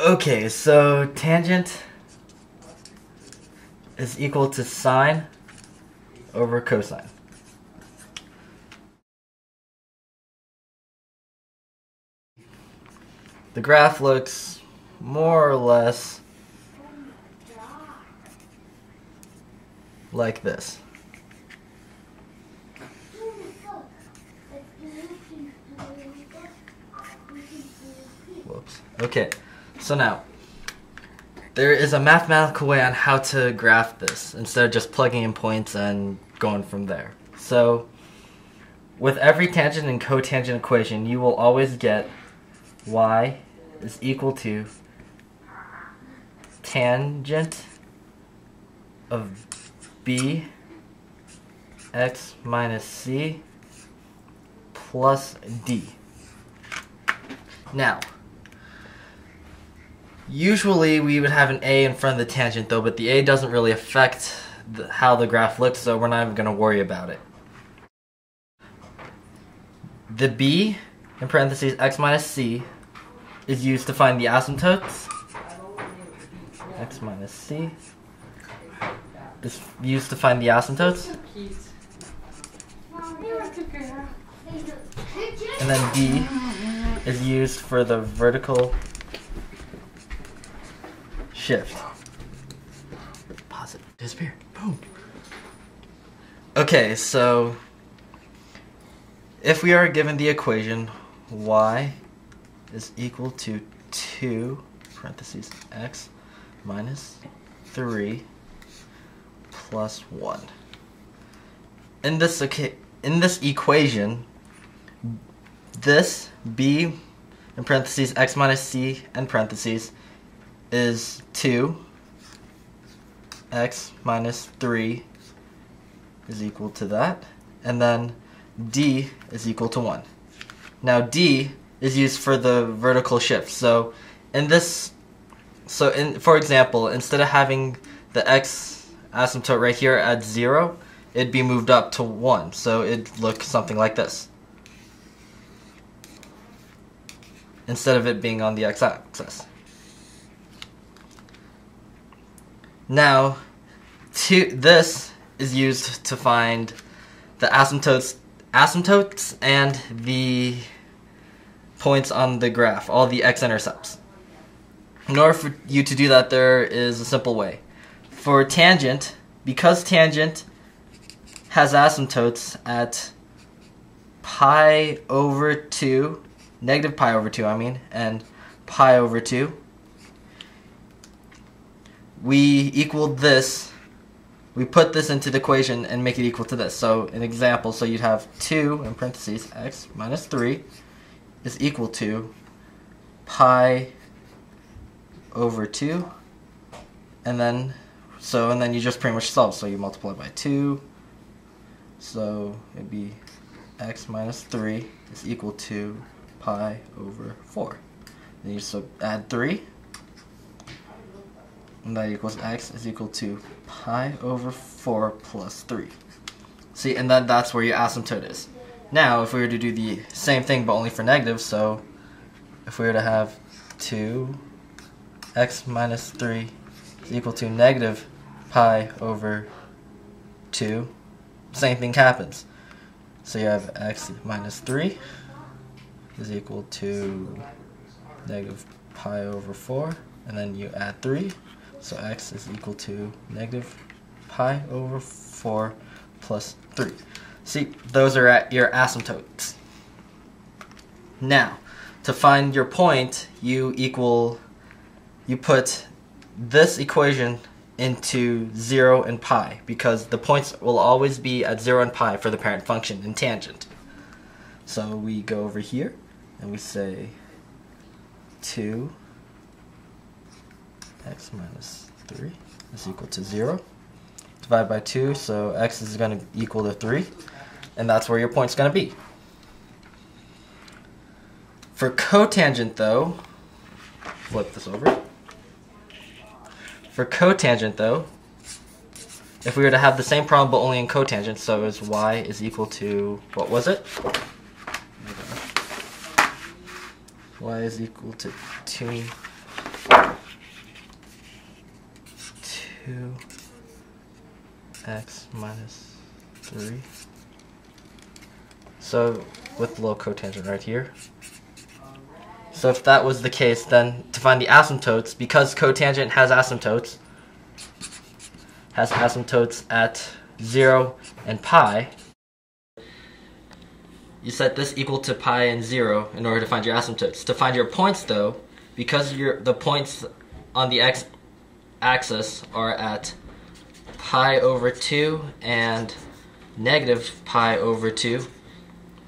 Okay, so tangent is equal to sine over cosine. The graph looks more or less like this. Whoops. Okay, so now there is a mathematical way on how to graph this instead of just plugging in points and going from there. So with every tangent and cotangent equation, you will always get y is equal to tangent of b x minus c plus d. Now, usually we would have an a in front of the tangent though, but the a doesn't really affect how the graph looks, so we're not even going to worry about it. The b, in parentheses, x minus c, is used to find the asymptotes. X minus c is used to find the asymptotes. And then d is used for the vertical shift. Pause it. Disappear. Boom. Okay, so if we are given the equation y is equal to 2 parentheses x minus 3 plus 1. In this equation, this b in parentheses x minus c and parentheses is 2 x minus 3 is equal to that, and then d is equal to 1. Now d is used for the vertical shift. So for example, instead of having the x asymptote right here at 0, it'd be moved up to 1. So it'd look something like this, instead of it being on the x-axis. Now, this is used to find the asymptotes and the points on the graph, all the x-intercepts. In order for you to do that, there is a simple way. For tangent, because tangent has asymptotes at pi over 2, negative pi over 2 and pi over 2, we equal this. We put this into the equation and make it equal to this. So an example, so you'd have 2 in parentheses x minus 3 is equal to pi over 2, and then you just pretty much solve. So you multiply by 2, so it'd be x minus 3 is equal to pi over 4. Then you just add 3, and that equals x is equal to pi over 4 plus 3. See, and then that's where your asymptote is. Now, if we were to do the same thing but only for negative, so if we were to have 2 x minus 3 is equal to negative pi over 2, same thing happens. So you have x minus 3 is equal to negative pi over 4, and then you add 3, so x is equal to negative pi over 4 plus 3. See, those are at your asymptotes. Now, to find your point, you put this equation into 0 and pi, because the points will always be at 0 and pi for the parent function in tangent. So we go over here and we say 2 x minus 3 is equal to 0. Divide by 2, so x is going to equal to 3, and that's where your point's going to be. For cotangent though, flip this over. For cotangent though, if we were to have the same problem but only in cotangent, so is y is equal to, what was it? Y is equal to 2 2x minus 3. So with the little cotangent right here. So if that was the case, then to find the asymptotes, because cotangent has asymptotes at 0 and pi, you set this equal to pi and 0 in order to find your asymptotes. To find your points though, because the points on the x-axis are at pi over 2 and negative pi over 2,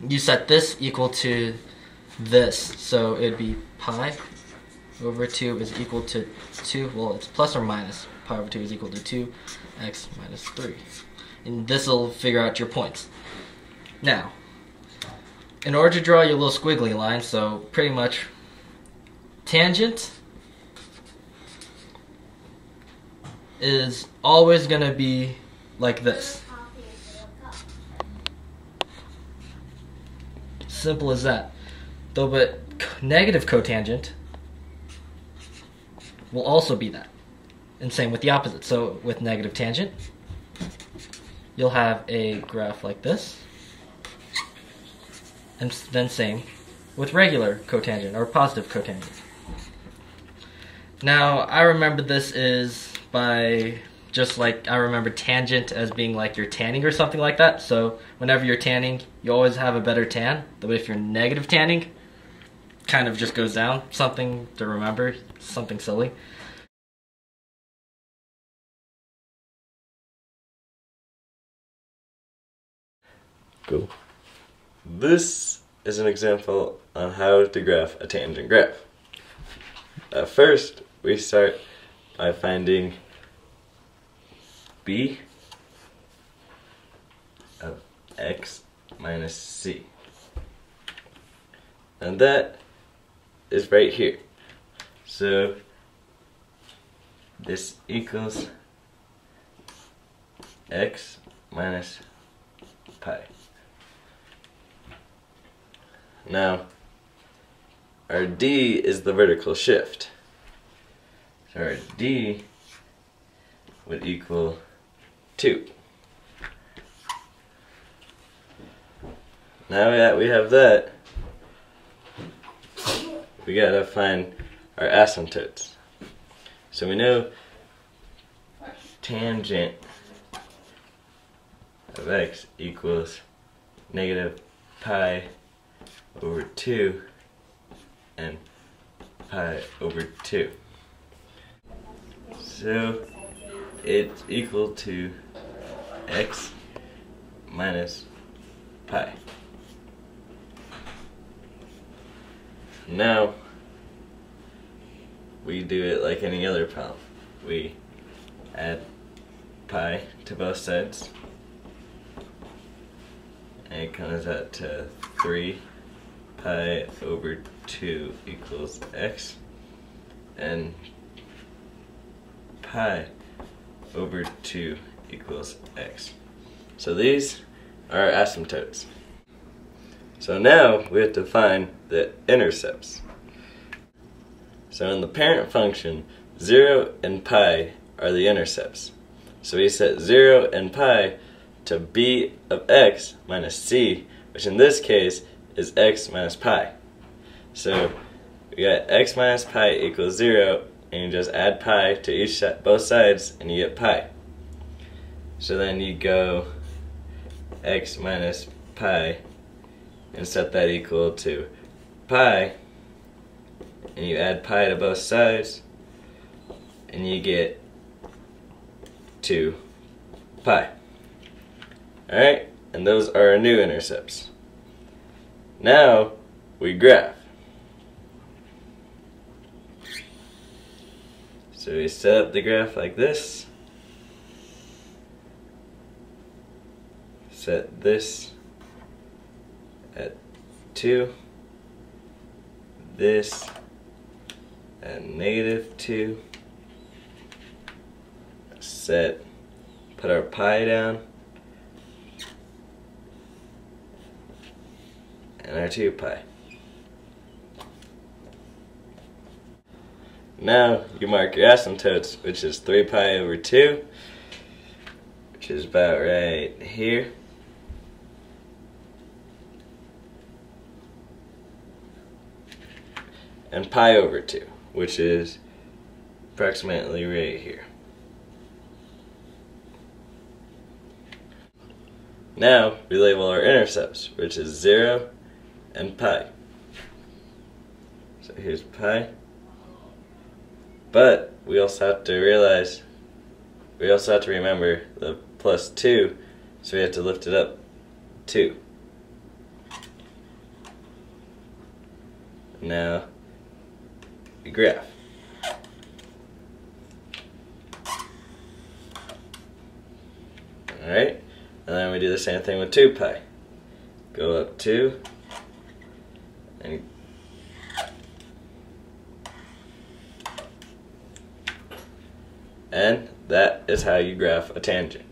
you set this equal to this. So it would be pi over 2 is equal to 2, well it's plus or minus, pi over 2 is equal to 2x minus 3. And this will figure out your points. Now, in order to draw your little squiggly line, so pretty much tangent is always going to be like this. Simple as that. Though, but negative cotangent will also be that. And same with the opposite. So with negative tangent, you'll have a graph like this. And then same with regular cotangent or positive cotangent. Now, I remember this is by just like I remember tangent as being like you're tanning or something like that. So whenever you're tanning, you always have a better tan. But if you're negative tanning, kind of just goes down. Something to remember, something silly. Cool. This is an example on how to graph a tangent graph. First, we start by finding b of x minus c. And that is right here. So this equals x minus pi. Now, our d is the vertical shift. So our d would equal 2. Now that we have that, we gotta find our asymptotes. So we know tangent of x equals negative pi over 2 and pi over 2. So it's equal to x minus pi. Now we do it like any other problem. We add pi to both sides and it comes out to 3 pi over 2 equals x, and pi over 2 equals x. So these are our asymptotes. So now we have to find the intercepts. So in the parent function, 0 and pi are the intercepts. So we set 0 and pi to b of x minus c, which in this case is x minus pi. So we got x minus pi equals 0, and you just add pi to both sides and you get pi. So then you go x minus pi and set that equal to pi, and you add pi to both sides and you get 2 pi. Alright, and those are our new intercepts. Now we graph. So we set up the graph like this. Set this at 2. This at negative 2. Put our pi down. And our 2 pi. Now you mark your asymptotes, which is 3 pi over 2, which is about right here. And pi over 2, which is approximately right here. Now we label our intercepts, which is 0 and pi. So here's pi. But we also have to remember the plus 2, so we have to lift it up 2. Now we graph. Alright, and then we do the same thing with 2 pi. Go up 2, and that is how you graph a tangent.